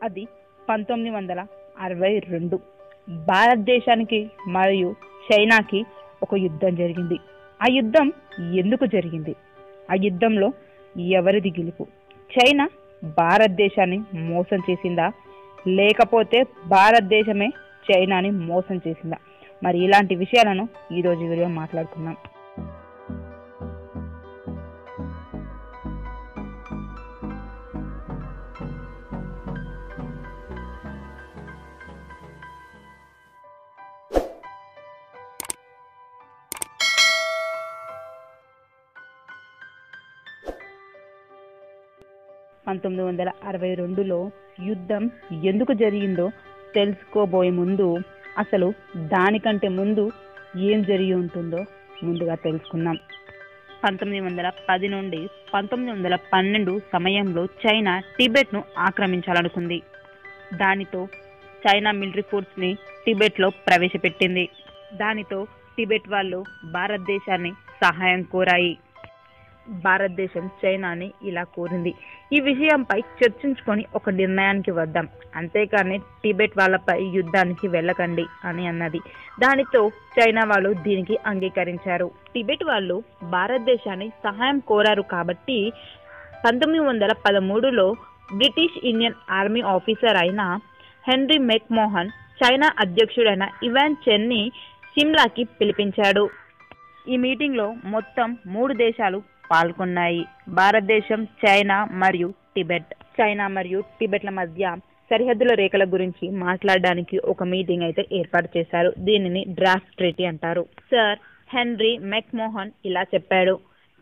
అది 1962 భారతదేశానికి మరియు చైనాకి ఒక యుద్ధం జరిగింది. ఆ యుద్ధం ఎందుకు జరిగింది? ఆ యుద్ధంలో ఎవరిది గెలుపు? చైనా భారతదేశాన్ని మోసం చేసిందా, లేకపోతే భారతదేశమే చైనాని మోసం చేసిందా? మరి ఇలాంటి విషయాలను ఈరోజు వీడియో మాట్లాడుకుందాం. పంతొమ్మిది 1962లో యుద్ధం ఎందుకు జరిగిందో తెలుసుకోబోయే ముందు అసలు దానికంటే ముందు ఏం జరిగి ఉంటుందో ముందుగా తెలుసుకుందాం. 1910 నుండి 1912 సమయంలో చైనా టిబెట్ను ఆక్రమించాలనుకుంది. దానితో చైనా మిలిటరీ ఫోర్స్ని టిబెట్లో ప్రవేశపెట్టింది. దానితో టిబెట్ వాళ్ళు భారతదేశాన్ని సహాయం కోరాయి. భారతదేశం చైనాని ఇలా కోరింది, ఈ విషయంపై చర్చించుకొని ఒక నిర్ణయానికి వద్దాం, అంతేకాని టిబెట్ వాళ్ళపై యుద్ధానికి వెళ్ళకండి అని అన్నది. దానితో చైనా వాళ్ళు దీనికి అంగీకరించారు. టిబెట్ వాళ్ళు భారతదేశాన్ని సహాయం కోరారు కాబట్టి 1913లో బ్రిటిష్ ఇండియన్ ఆర్మీ ఆఫీసర్ అయిన హెన్రీ మెక్మోహన్ చైనా అధ్యక్షుడైన ఇవాన్ చెన్ని సిమ్లాకి పిలిపించాడు. ఈ మీటింగ్ లో మొత్తం 3 దేశాలు పాల్గొన్నాయి. భారతదేశం, చైనా మరియు టిబెట్. చైనా మరియు టిబెట్ల మధ్య సరిహద్దుల రేఖల గురించి మాట్లాడడానికి ఒక మీటింగ్ అయితే ఏర్పాటు చేశారు. దీనిని డ్రాఫ్ట్ ట్రీటీ అంటారు. సర్ హెన్రీ మెక్మోహన్ ఇలా చెప్పాడు,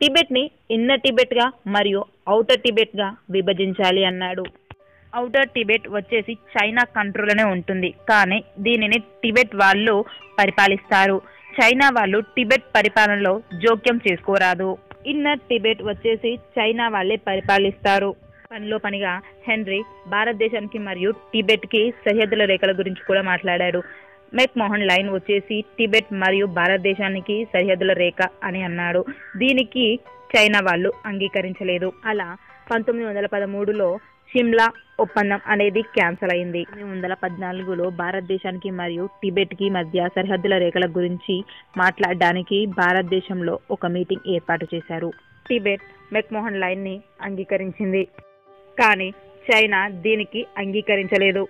టిబెట్ ని ఇన్నర్ టిబెట్ గా మరియు ఔటర్ టిబెట్ గా విభజించాలి అన్నాడు. ఔటర్ టిబెట్ వచ్చేసి చైనా కంట్రోల్లోనే ఉంటుంది, కానీ దీనిని టిబెట్ వాళ్ళు పరిపాలిస్తారు. చైనా వాళ్ళు టిబెట్ పరిపాలనలో జోక్యం చేసుకోరాదు. ఇన్నర్ టిబెట్ వచ్చేసి చైనా వాళ్ళే పరిపాలిస్తారు. పనిలో పనిగా హెన్రీ భారతదేశానికి మరియు టిబెట్ కి సరిహద్దుల రేఖల గురించి కూడా మాట్లాడాడు. మెక్మోహన్ లైన్ వచ్చేసి టిబెట్ మరియు భారతదేశానికి సరిహద్దుల రేఖ అని అన్నాడు. దీనికి చైనా వాళ్ళు అంగీకరించలేదు. అలా 1913లో సిమ్లా ఒప్పందం అనేది క్యాన్సల్ అయింది. 1914లో భారతదేశానికి మరియు టిబెట్ కి మధ్య సరిహద్దుల రేఖల గురించి మాట్లాడడానికి భారతదేశంలో ఒక మీటింగ్ ఏర్పాటు చేశారు. టిబెట్ మెక్మోహన్ లైన్ ని అంగీకరించింది, కానీ చైనా దీనికి అంగీకరించలేదు.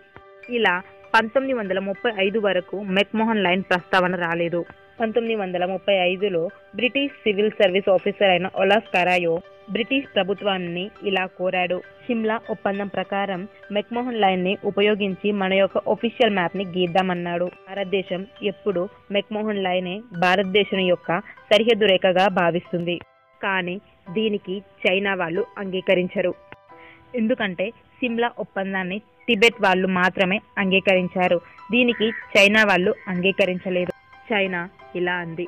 ఇలా 1935 వరకు మెక్మోహన్ లైన్ ప్రస్తావన రాలేదు. 1935లో బ్రిటిష్ సివిల్ సర్వీస్ ఆఫీసర్ అయిన ఒలాఫ్ కరాయో బ్రిటిష్ ప్రభుత్వాన్ని ఇలా కోరాడు, సిమ్లా ఒప్పందం ప్రకారం మెక్మోహన్ లైన్ ని ఉపయోగించి మన యొక్క ఒఫీషియల్ మ్యాప్ ని గీద్దామన్నాడు. భారతదేశం ఎప్పుడు మెక్మోహన్ లైనే భారతదేశం యొక్క సరిహద్దు రేఖగా భావిస్తుంది, కానీ దీనికి చైనా వాళ్ళు అంగీకరించరు. ఎందుకంటే సిమ్లా ఒప్పందాన్ని టిబెట్ వాళ్ళు మాత్రమే అంగీకరించారు. దీనికి చైనా వాళ్ళు అంగీకరించలేదు. చైనా ఇలా అంది,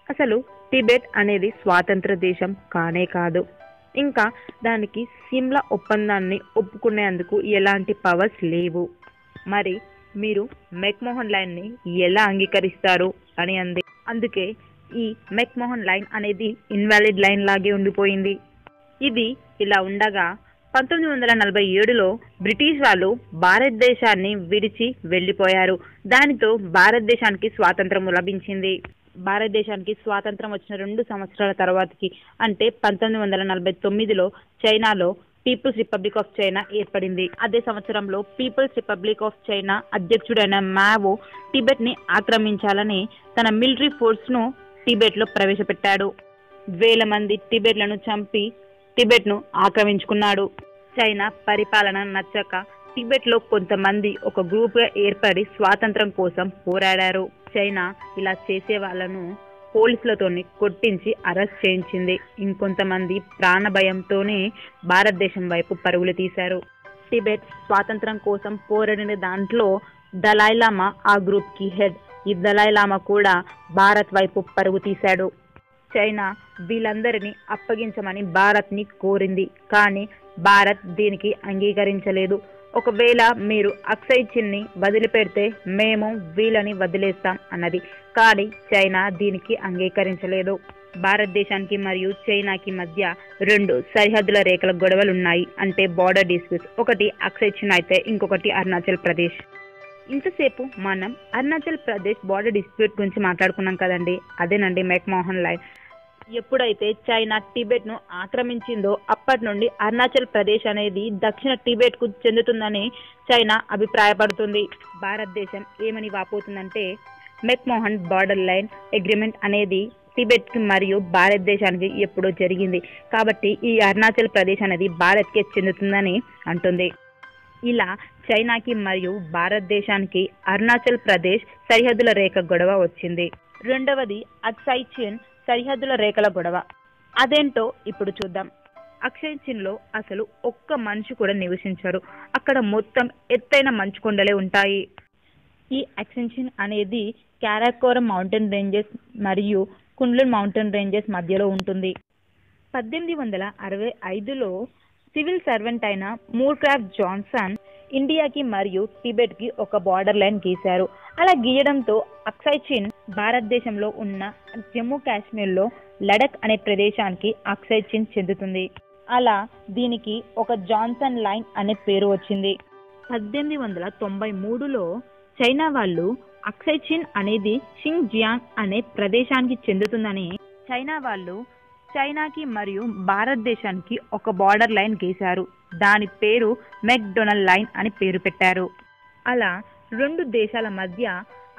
అసలు టిబెట్ అనేది స్వాతంత్ర దేశం కానే కాదు, ఇంకా దానికి సిమ్లా ఒప్పందాన్ని ఒప్పుకునేందుకు ఎలాంటి పవర్స్ లేవు, మరి మీరు మెక్మోహన్ లైన్ ని ఎలా అంగీకరిస్తారు అని అంది. అందుకే ఈ మెక్మోహన్ లైన్ అనేది ఇన్వాలిడ్ లైన్ లాగే ఉండిపోయింది. ఇది ఇలా ఉండగా 1947లో బ్రిటిష్ వాళ్ళు భారతదేశాన్ని విడిచి వెళ్లిపోయారు. దానితో భారతదేశానికి స్వాతంత్రం లభించింది. భారతదేశానికి స్వాతంత్రం వచ్చిన 2 సంవత్సరాల తర్వాతకి అంటే 1949లో చైనాలో పీపుల్స్ రిపబ్లిక్ ఆఫ్ చైనా ఏర్పడింది. అదే సంవత్సరంలో పీపుల్స్ రిపబ్లిక్ ఆఫ్ చైనా అధ్యక్షుడైన మావో టిబెట్ ని ఆక్రమించాలని తన మిలిటరీ ఫోర్స్ ను టిబెట్ లో ప్రవేశపెట్టాడు. వేల మంది టిబెట్లను చంపి టిబెట్ ను ఆక్రమించుకున్నాడు. చైనా పరిపాలన నచ్చక టిబెట్ లో కొంతమంది ఒక గ్రూప్ గా ఏర్పడి స్వాతంత్రం కోసం పోరాడారు. చైనా ఇలా చేసే వాళ్ళను పోలీసులతోని కొట్టించి అరెస్ట్ చేయించింది. ఇంకొంతమంది ప్రాణ భయంతోనే భారతదేశం వైపు పరుగులు తీశారు. టిబెట్ స్వాతంత్రం కోసం పోరాడిన దాంట్లో దలైలామా ఆ గ్రూప్ కి హెడ్. ఈ దలైలామా కూడా భారత్ వైపు పరుగు తీశాడు. చైనా వీళ్ళందరినీ అప్పగించమని భారత్ ని కోరింది, కానీ భారత్ దీనికి అంగీకరించలేదు. ఒకవేళ మీరు అక్సై చిన్ని వదిలిపెడితే మేము వీళ్ళని వదిలేస్తాం అన్నది, కానీ చైనా దీనికి అంగీకరించలేదు. భారతదేశానికి మరియు చైనాకి మధ్య 2 సరిహద్దుల రేఖల గొడవలు ఉన్నాయి. అంటే బార్డర్ డిస్ప్యూట్స్. ఒకటి అక్సై చిన్ అయితే ఇంకొకటి అరుణాచల్ ప్రదేశ్. ఇంతసేపు మనం అరుణాచల్ ప్రదేశ్ బార్డర్ డిస్ప్యూట్ గురించి మాట్లాడుకున్నాం కదండి. అదేనండి మెక్మోహన్ లైన్. ఎప్పుడైతే చైనా టిబెట్ను ఆక్రమించిందో అప్పటి నుండి అరుణాచల్ ప్రదేశ్ అనేది దక్షిణ టిబెట్కు చెందుతుందని చైనా అభిప్రాయపడుతుంది. భారతదేశం ఏమని వాపోతుందంటే మెక్మోహన్ బార్డర్ లైన్ అగ్రిమెంట్ అనేది టిబెట్కి మరియు భారతదేశానికి ఎప్పుడో జరిగింది కాబట్టి ఈ అరుణాచల్ ప్రదేశ్ అనేది భారత్కే చెందుతుందని అంటుంది. ఇలా చైనాకి మరియు భారతదేశానికి అరుణాచల్ ప్రదేశ్ సరిహద్దుల రేఖ గొడవ వచ్చింది. రెండవది అక్సై చిన్ సరిహద్దుల రేఖల గొడవ. అదేంటో ఇప్పుడు చూద్దాం. అక్సై చిన్లో అసలు ఒక్క మనిషి కూడా నివసించరు. అక్కడ మొత్తం ఎత్తైన మంచు కొండలే ఉంటాయి. ఈ అక్సై చిన్ అనేది కారాకోరం మౌంటైన్ రేంజెస్ మరియు కుండ్లున్ మౌంటైన్ రేంజెస్ మధ్యలో ఉంటుంది. 1865లో సివిల్ సర్వెంట్ అయిన మూర్క్రాఫ్ట్ జాన్సన్ ఇండియాకి మరియు టిబెట్కి ఒక బార్డర్ లైన్ గీశారు. అలా గీయడంతో అక్సై చిన్ భారతదేశంలో ఉన్న జమ్మూ కాశ్మీర్లో లడక్ అనే ప్రదేశానికి అక్సై చిన్ చెందుతుంది. అలా దీనికి ఒక జాన్సన్ లైన్ అనే పేరు వచ్చింది. 1893లో చైనా వాళ్ళు అక్సై చిన్ అనేది షింగ్ జియాంగ్ అనే ప్రదేశానికి చెందుతుందని చైనా వాళ్ళు చైనాకి మరియు భారతదేశానికి ఒక బార్డర్ లైన్ గీశారు. దాని పేరు మెక్డొనాల్డ్ లైన్ అని పేరు పెట్టారు. అలా 2 దేశాల మధ్య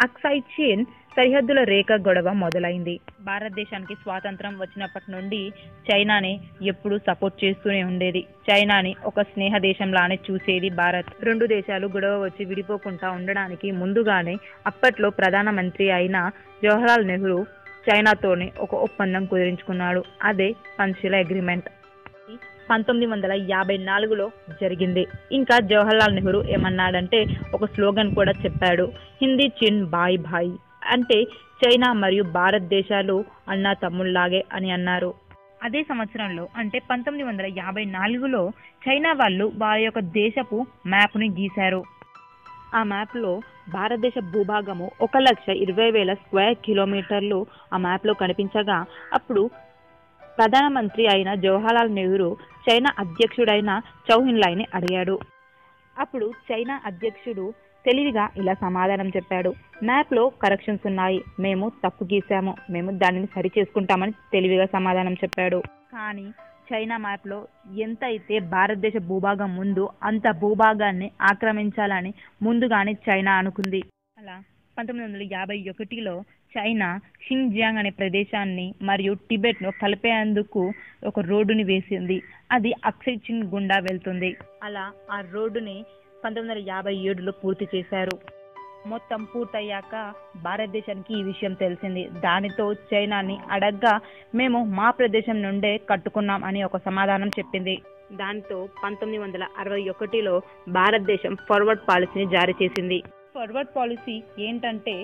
అక్సై చిన్ సరిహద్దుల రేఖ గొడవ మొదలైంది. భారతదేశానికి స్వాతంత్రం వచ్చినప్పటి నుండి చైనాని ఎప్పుడూ సపోర్ట్ చేస్తూనే ఉండేది. చైనాని ఒక స్నేహ దేశంలానే చూసేది భారత్. 2 దేశాలు గొడవ వచ్చి విడిపోకుండా ఉండడానికి ముందుగానే అప్పట్లో ప్రధానమంత్రి అయిన జవహర్లాల్ నెహ్రూ చైనాతోనే ఒక ఒప్పందం కుదిరించుకున్నాడు. అదే పంచశీల అగ్రిమెంట్. 1954లో జరిగింది. ఇంకా జవహర్లాల్ నెహ్రూ ఏమన్నాడంటే ఒక స్లోగన్ కూడా చెప్పాడు. హిందీ చిన్ బాయ్ భాయ్ అంటే చైనా మరియు భారతదేశాలు అన్నా తమ్ముళ్లాగే అని అన్నారు. అదే సంవత్సరంలో అంటే 1954లో చైనా వాళ్ళు వారి యొక్క దేశపు మ్యాప్ని గీశారు. ఆ మ్యాప్లో భారతదేశ భూభాగము 1,20,000 స్క్వేర్ కిలోమీటర్లు ఆ మ్యాప్లో కనిపించగా అప్పుడు ప్రధానమంత్రి అయిన జవహర్లాల్ నెహ్రూ చైనా అధ్యక్షుడైన చౌ ఎన్లాయ్ని అడిగాడు. అప్పుడు చైనా అధ్యక్షుడు తెలివిగా ఇలా సమాధానం చెప్పాడు. మ్యాప్లో కరెక్షన్స్ ఉన్నాయి, మేము తప్పు గీసాము, మేము దానిని సరి చేసుకుంటామని తెలివిగా సమాధానం చెప్పాడు. కానీ చైనా మ్యాప్లో ఎంత అయితే భారతదేశ భూభాగం ముందు అంత భూభాగాన్ని ఆక్రమించాలని ముందుగానే చైనా అనుకుంది. అలా 1951లో చైనా షింగ్ జియాంగ్ అనే ప్రదేశాన్ని మరియు టిబెట్ను కలిపేందుకు ఒక రోడ్డుని వేసింది. అది అక్సై చిన్ గుండా వెళ్తుంది. అలా ఆ రోడ్డుని 1957లో పూర్తి చేశారు. మొత్తం పూర్తయ్యాక భారతదేశానికి ఈ విషయం తెలిసింది. దానితో చైనాని అడగ్గా మేము మా ప్రదేశం నుండే కట్టుకున్నాం అని ఒక సమాధానం చెప్పింది. దానితో 1961లో భారతదేశం ఫార్వర్డ్ పాలసీని జారీ చేసింది. ఫార్వర్డ్ పాలసీ ఏంటంటే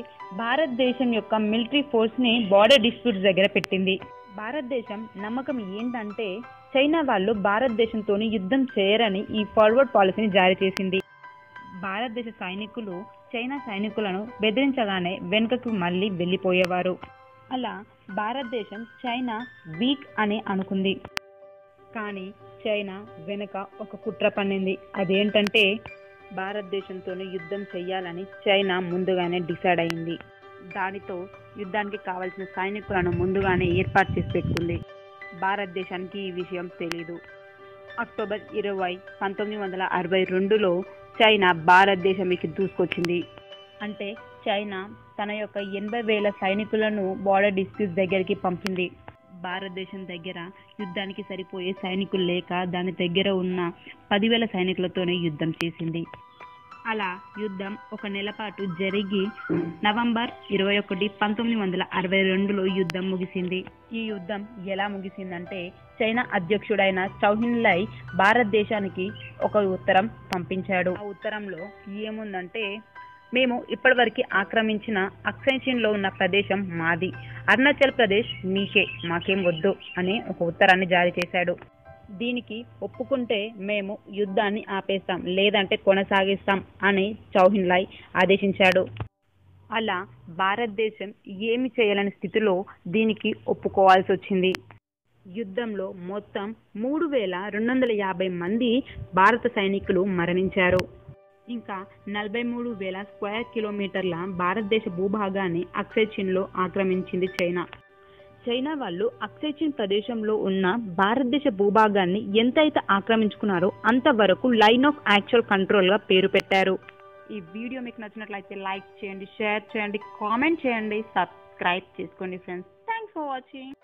భారతదేశం యొక్క మిలిటరీ ఫోర్స్ని బార్డర్ డిస్ప్యూట్స్ దగ్గర పెట్టింది. భారతదేశం నమ్మకం ఏంటంటే చైనా వాళ్ళు భారతదేశంతో యుద్ధం చేయరని ఈ ఫార్వర్డ్ పాలసీని జారీ చేసింది. భారతదేశ సైనికులు చైనా సైనికులను బెదిరించగానే వెనుకకు మళ్ళీ వెళ్ళిపోయేవారు. అలా భారతదేశం చైనా వీక్ అని అనుకుంది. కానీ చైనా వెనుక ఒక కుట్ర పన్నింది. అదేంటంటే భారతదేశంతో యుద్ధం చెయ్యాలని చైనా ముందుగానే డిసైడ్ అయింది. దానితో యుద్ధానికి కావలసిన సైనికులను ముందుగానే ఏర్పాటు చేసి పెట్టుకుంది. భారతదేశానికి ఈ విషయం తెలీదు. అక్టోబర్ 20, 1962లో చైనా భారతదేశంకి దూసుకొచ్చింది. అంటే చైనా తన యొక్క 80,000 సైనికులను బార్డర్ డిస్ప్యూట్స్ దగ్గరికి పంపింది. భారతదేశం దగ్గర యుద్ధానికి సరిపోయే సైనికులు లేక దాని దగ్గర ఉన్న 10,000 సైనికులతోనే యుద్ధం చేసింది. అలా యుద్ధం 1 నెల పాటు జరిగి నవంబర్ 21, 1962లో యుద్ధం ముగిసింది. ఈ యుద్ధం ఎలా ముగిసిందంటే చైనా అధ్యక్షుడైన చౌ ఎన్లాయ్ భారతదేశానికి ఒక ఉత్తరం పంపించాడు. ఆ ఉత్తరంలో ఏముందంటే మేము ఇప్పటివరకు ఆక్రమించిన అక్సై చిన్లో ఉన్న ప్రదేశం మాది, అరుణాచల్ ప్రదేశ్ మీకే, మాకేం వద్దు అని ఒక ఉత్తరాన్ని జారీ చేశాడు. దీనికి ఒప్పుకుంటే మేము యుద్ధాన్ని ఆపేస్తాం, లేదంటే కొనసాగిస్తాం అని చౌ ఎన్లాయ్ ఆదేశించాడు. అలా భారతదేశం ఏమి చేయలేని స్థితిలో దీనికి ఒప్పుకోవాల్సి వచ్చింది. యుద్ధంలో మొత్తం 3,250 మంది భారత సైనికులు మరణించారు. ఇంకా 43,000 స్క్వేర్ కిలోమీటర్ల భారతదేశ భూభాగాన్ని అక్సై చీన్లో ఆక్రమించింది చైనా. చైనా వాళ్ళు అక్సై చీన్ ప్రదేశంలో ఉన్న భారతదేశ భూభాగాన్ని ఎంతైతే ఆక్రమించుకున్నారో అంతవరకు లైన్ ఆఫ్ యాక్చువల్ కంట్రోల్గా పేరు పెట్టారు. ఈ వీడియో మీకు నచ్చినట్లయితే లైక్ చేయండి, షేర్ చేయండి, కామెంట్ చేయండి, సబ్స్క్రైబ్ చేసుకోండి ఫ్రెండ్స్. Thanks for watching.